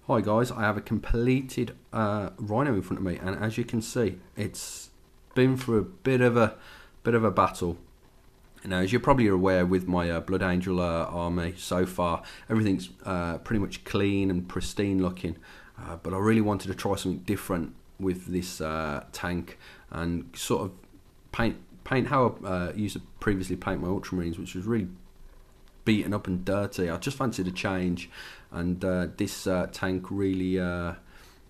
Hi guys, I have a completed rhino in front of me, and as you can see, it's been through a bit of a battle. Now, as you're probably aware, with my Blood Angel army so far, everything's pretty much clean and pristine looking. But I really wanted to try something different with this tank and sort of paint how I used to previously paint my Ultramarines, which was really beaten up and dirty. I just fancied a change, and this tank really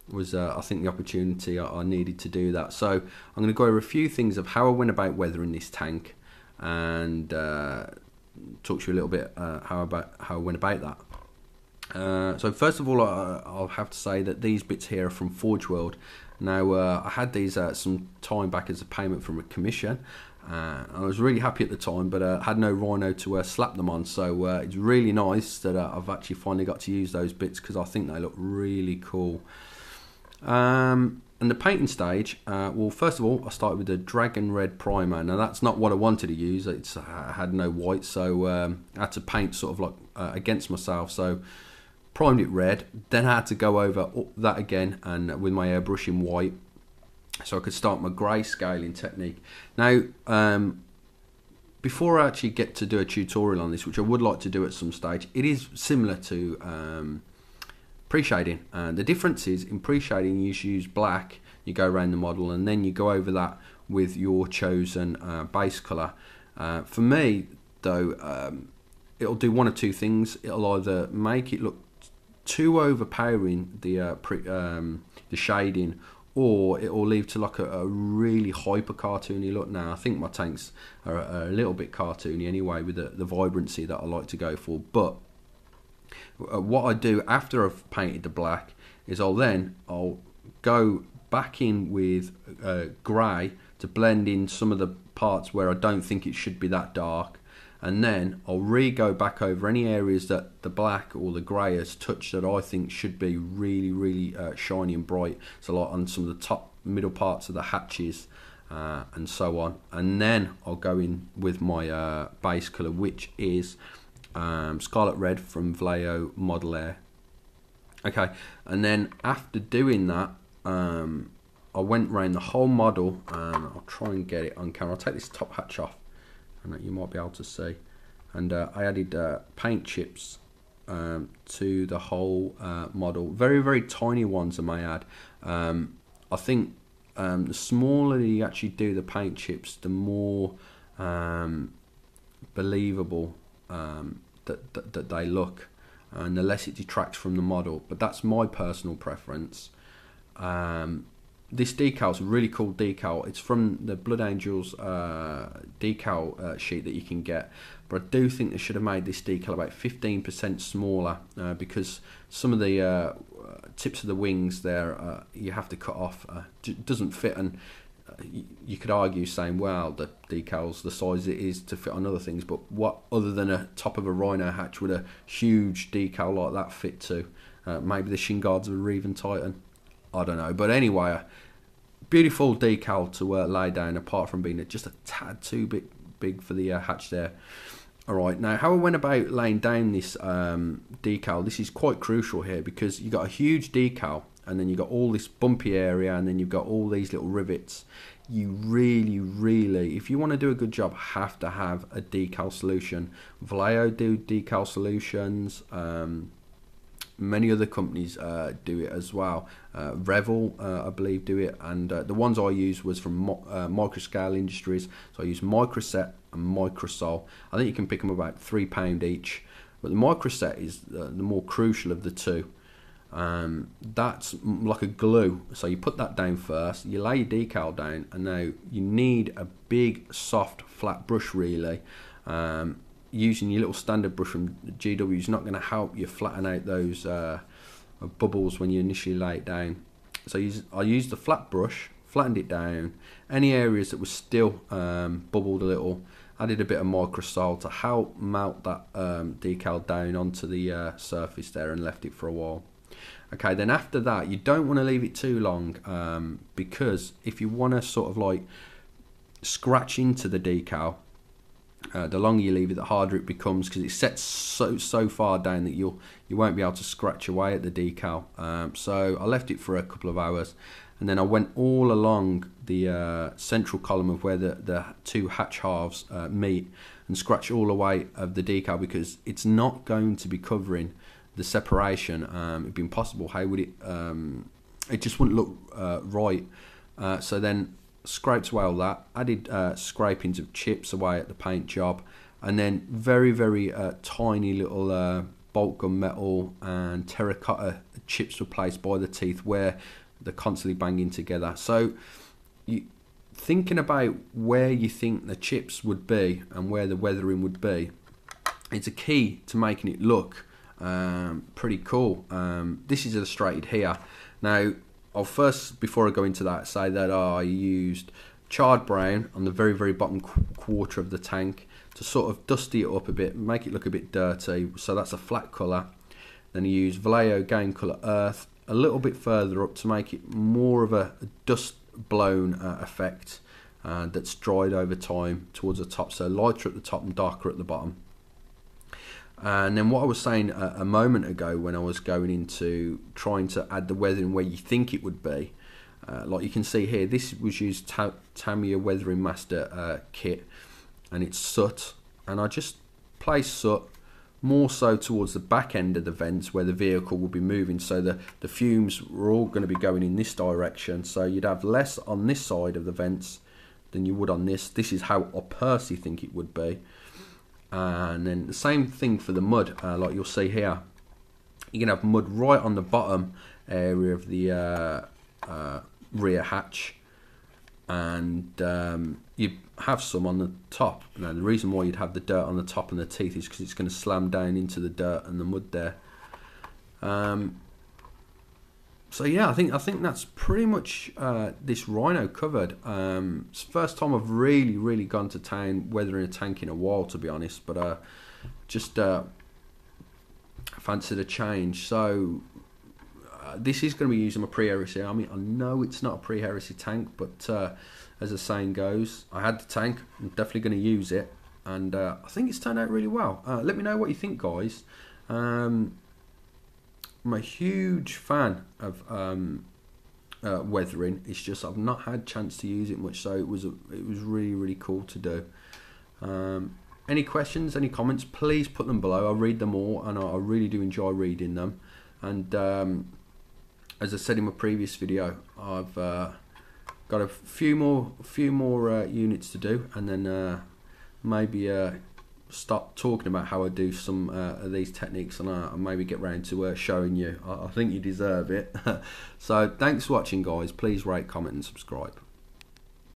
was I think the opportunity I needed to do that. So I'm going to go over a few things of how I went about weathering this tank, and talk to you a little bit how I went about that. So first of all, I'll have to say that these bits here are from Forge World. Now, I had these some time back as a payment from a commission. I was really happy at the time, but had no rhino to slap them on, so it's really nice that I've actually finally got to use those bits, because I think they look really cool. And the painting stage, well, first of all, I started with the Dragon Red primer. Now, that's not what I wanted to use. I had no white, so I had to paint sort of like against myself. So primed it red, then I had to go over that again and with my airbrush in white, so I could start my grey scaling technique. Now, before I actually get to do a tutorial on this, which I would like to do at some stage, it is similar to pre-shading. The difference is, in pre-shading you use black, you go around the model, and then you go over that with your chosen base colour. For me, though, it'll do one of two things. It'll either make it look too overpowering, the shading, or it will leave to like a really hyper cartoony look. Now, I think my tanks are a little bit cartoony anyway, with the vibrancy that I like to go for. But what I do after I've painted the black is I'll go back in with grey to blend in some of the parts where I don't think it should be that dark, and then I'll go back over any areas that the black or the grey has touched that I think should be really shiny and bright, so like on some of the top middle parts of the hatches and so on. And then I'll go in with my base colour, which is Scarlet Red from Vallejo Model Air. Okay, and then after doing that, I went around the whole model, and I'll try and get it on camera. I'll take this top hatch off, and you might be able to see. And I added paint chips to the whole model. Very tiny ones, I may add. I think the smaller you actually do the paint chips, the more believable that they look, and the less it detracts from the model. But that's my personal preference. This decal is a really cool decal. It's from the Blood Angels decal sheet that you can get, but I do think they should have made this decal about 15% smaller, because some of the tips of the wings there you have to cut off. It doesn't fit, and you could argue saying, well, the decal's the size it is to fit on other things, but what other than a top of a rhino hatch would a huge decal like that fit to? Maybe the shin guards of a Revan Titan, I don't know. But anyway, beautiful decal to lay down, apart from being just a tad too big for the hatch there. Alright, now how I went about laying down this decal, this is quite crucial here, because you got a huge decal, and then you've got all this bumpy area, and then you've got all these little rivets. You really, if you want to do a good job, have to have a decal solution. Vallejo do decal solutions. Many other companies do it as well. Revel, I believe, do it, and the ones I used was from Microscale Industries. So I use Microset and Microsol. I think you can pick them about £3 each, but the Microset is the more crucial of the two. That's like a glue, so you put that down first, you lay your decal down, and now you need a big soft flat brush really. Using your little standard brush from GW is not going to help you flatten out those bubbles when you initially lay it down. So I used the flat brush, flattened it down. Any areas that was still bubbled a little, added a bit of Microsol to help melt that decal down onto the surface there, and left it for a while. Okay, then after that, you don't want to leave it too long, because if you want to sort of like scratch into the decal, The longer you leave it, the harder it becomes, because it's set so far down that you won't be able to scratch away at the decal. So I left it for a couple of hours, and then I went all along the central column of where the two hatch halves meet, and scratch all the way of the decal, because it's not going to be covering the separation. It'd be impossible. How would it? It just wouldn't look right. So then scraped away all that, added scrapings of chips away at the paint job, and then very tiny little bolt gun metal and terracotta chips were placed by the teeth where they're constantly banging together. So you thinking about where you think the chips would be and where the weathering would be, it's a key to making it look pretty cool. This is illustrated here. Now I'll first, before I go into that, say that I used charred brown on the very bottom quarter of the tank to sort of dusty it up a bit, make it look a bit dirty, so that's a flat colour. Then I used Vallejo Game Colour Earth a little bit further up to make it more of a dust blown effect that's dried over time towards the top, so lighter at the top and darker at the bottom. And then what I was saying a moment ago, when I was going into trying to add the weathering where you think it would be, like you can see here, this was used Tamiya Weathering Master kit, and it's soot, and I just placed soot more so towards the back end of the vents where the vehicle will be moving, so the fumes were all going to be going in this direction, so you'd have less on this side of the vents than you would on this. This is how I personally think it would be. And then the same thing for the mud, like you'll see here. You're going to have mud right on the bottom area of the rear hatch, and you have some on the top. Now the reason why you'd have the dirt on the top and the teeth is because it's going to slam down into the dirt and the mud there. So yeah, I think that's pretty much this Rhino covered. It's the first time I've really gone to town weathering a tank in a while, to be honest, but just fancied a change. So this is going to be using my pre-heresy army. I know it's not a pre-heresy tank, but as the saying goes, I had the tank, I'm definitely going to use it, and I think it's turned out really well. Let me know what you think, guys. I'm a huge fan of weathering. It's just I've not had a chance to use it much, so it was really cool to do. Any questions, any comments, please put them below. I read them all, and I really do enjoy reading them. And as I said in my previous video, I've got a few more units to do, and then maybe start talking about how I do some of these techniques, and I'll maybe get round to showing you. I think you deserve it. So thanks for watching, guys. Please rate, comment and subscribe.